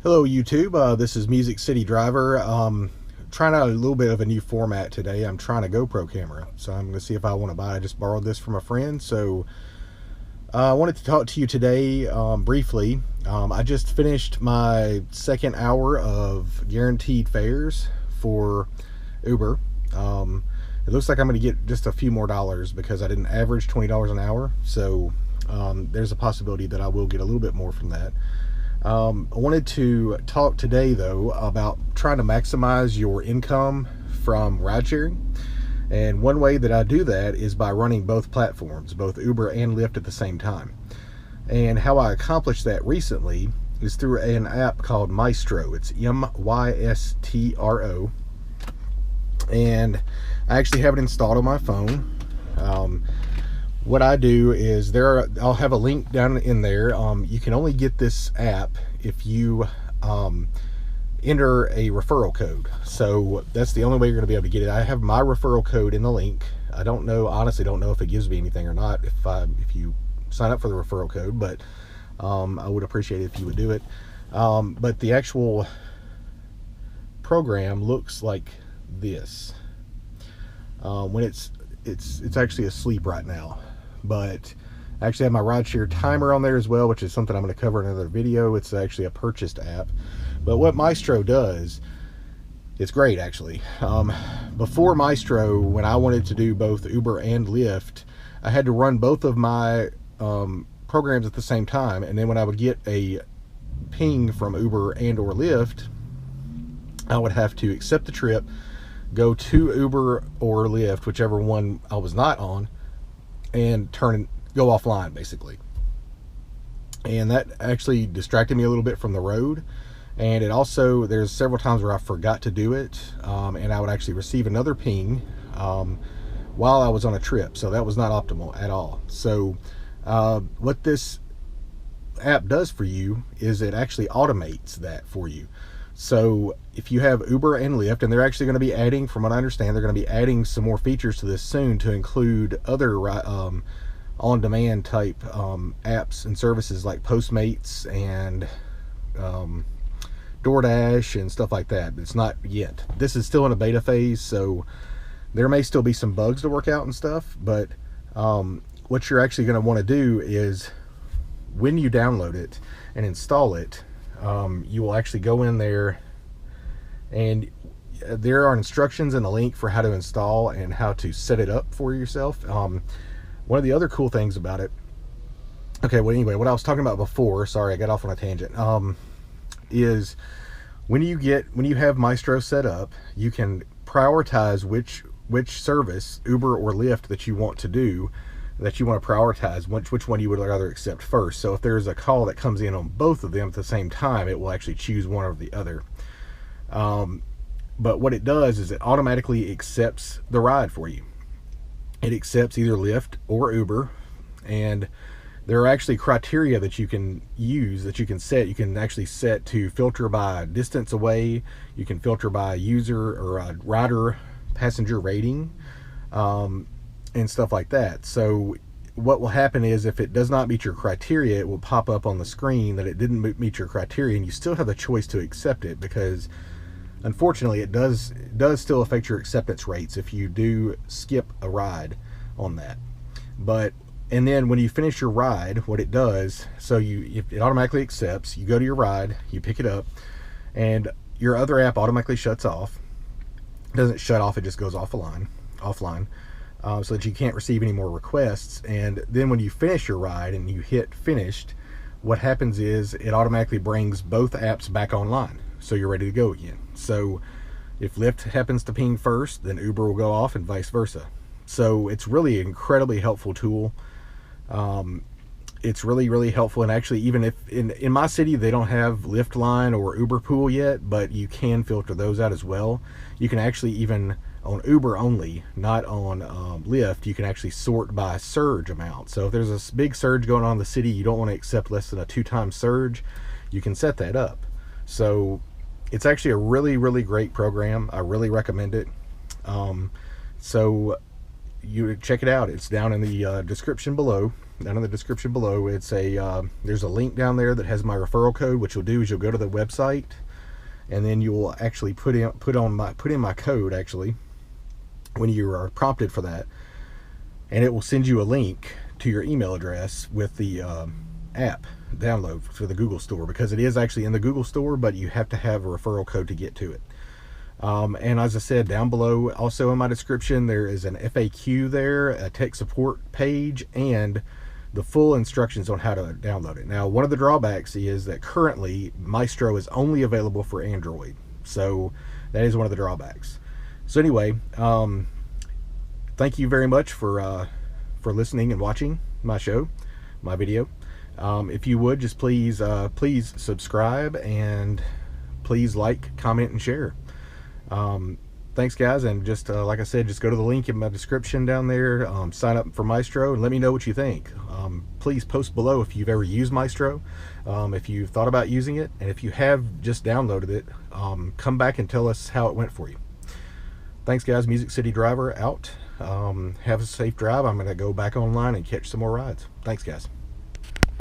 Hello YouTube, this is Music City Driver. Trying out a little bit of a new format today. I'm trying a GoPro camera, so I'm going to see if I want to buy it. I just borrowed this from a friend, so I wanted to talk to you today briefly. I just finished my second hour of guaranteed fares for Uber. It looks like I'm going to get just a few more dollars because I didn't average $20 an hour, so there's a possibility that I will get a little bit more from that. I wanted to talk today though about trying to maximize your income from ride sharing, and one way that I do that is by running both platforms, both Uber and Lyft, at the same time. And how I accomplished that recently is through an app called Mystro. It's Mystro, and I actually have it installed on my phone. What I do is I'll have a link down in there. You can only get this app if you enter a referral code. So that's the only way you're going to be able to get it. I have my referral code in the link. I don't know, honestly don't know if it gives me anything or not if you sign up for the referral code, but I would appreciate it if you would do it. But the actual program looks like this. When it's actually asleep right now, but I actually have my rideshare timer on there as well, which is something I'm going to cover in another video. It's actually a purchased app, but what Mystro does, it's great actually. Before Mystro, when I wanted to do both Uber and Lyft, I had to run both of my programs at the same time, and then when I would get a ping from Uber and or Lyft, I would have to accept the trip, go to Uber or Lyft, whichever one I was not on, and go offline basically. And that actually distracted me a little bit from the road. And it also, there's several times where I forgot to do it, and I would actually receive another ping while I was on a trip. So that was not optimal at all. So what this app does for you is it actually automates that for you. So if you have Uber and Lyft, and they're actually going to be adding, from what I understand, they're going to be adding some more features to this soon to include other on-demand type apps and services like Postmates and DoorDash and stuff like that. But it's not yet. This is still in a beta phase, so there may still be some bugs to work out and stuff. But what you're actually going to want to do is, when you download it and install it, you will actually go in there, and there are instructions and a link for how to install and how to set it up for yourself. One of the other cool things about it, okay, well anyway, what I was talking about before, sorry I got off on a tangent, is when you have Mystro set up, you can prioritize which service, Uber or Lyft, that you want to do, that you want to prioritize, which one you would rather accept first. So if there's a call that comes in on both of them at the same time, it will actually choose one or the other. But what it does is it automatically accepts the ride for you. It accepts either Lyft or Uber, and there are actually criteria that you can use, that you can set. You can actually set to filter by distance away. You can filter by user or rider passenger rating, and stuff like that. So what will happen is, if it does not meet your criteria, it will pop up on the screen that it didn't meet your criteria, and you still have the choice to accept it, because unfortunately it does still affect your acceptance rates if you do skip a ride on that. And then when you finish your ride, what it does, so if it automatically accepts, you go to your ride, you pick it up, and your other app automatically shuts off. It doesn't shut off, it just goes offline. So that you can't receive any more requests. And then when you finish your ride and you hit finished, what happens is it automatically brings both apps back online, so you're ready to go again. So if Lyft happens to ping first, then Uber will go off, and vice versa. So it's really an incredibly helpful tool. It's really helpful. And actually, even if in my city they don't have Lyft line or Uber pool yet, but you can filter those out as well. You can actually, even on Uber only, not on Lyft, you can actually sort by surge amount. So if there's a big surge going on in the city, you don't want to accept less than a 2-time surge, you can set that up. So it's actually a really great program. I really recommend it. So you check it out. It's down in the description below. down in the description below. It's a there's a link down there that has my referral code. What you'll do is you'll go to the website, and then you'll actually put in my code actually when you are prompted for that, and it will send you a link to your email address with the app download for the Google Store, because it is actually in the Google Store, but you have to have a referral code to get to it. And as I said, down below also in my description, there is an FAQ there, a tech support page, and the full instructions on how to download it. Now, one of the drawbacks is that currently Mystro is only available for Android, so that is one of the drawbacks. So anyway, thank you very much for listening and watching my show, my video. If you would, just please subscribe, and please like, comment, and share. Thanks guys, and just like I said, just go to the link in my description down there, sign up for Mystro, and let me know what you think. Please post below if you've ever used Mystro, if you've thought about using it, and if you have just downloaded it, come back and tell us how it went for you. Thanks guys. Music City Driver out. Have a safe drive. I'm going to go back online and catch some more rides. Thanks guys.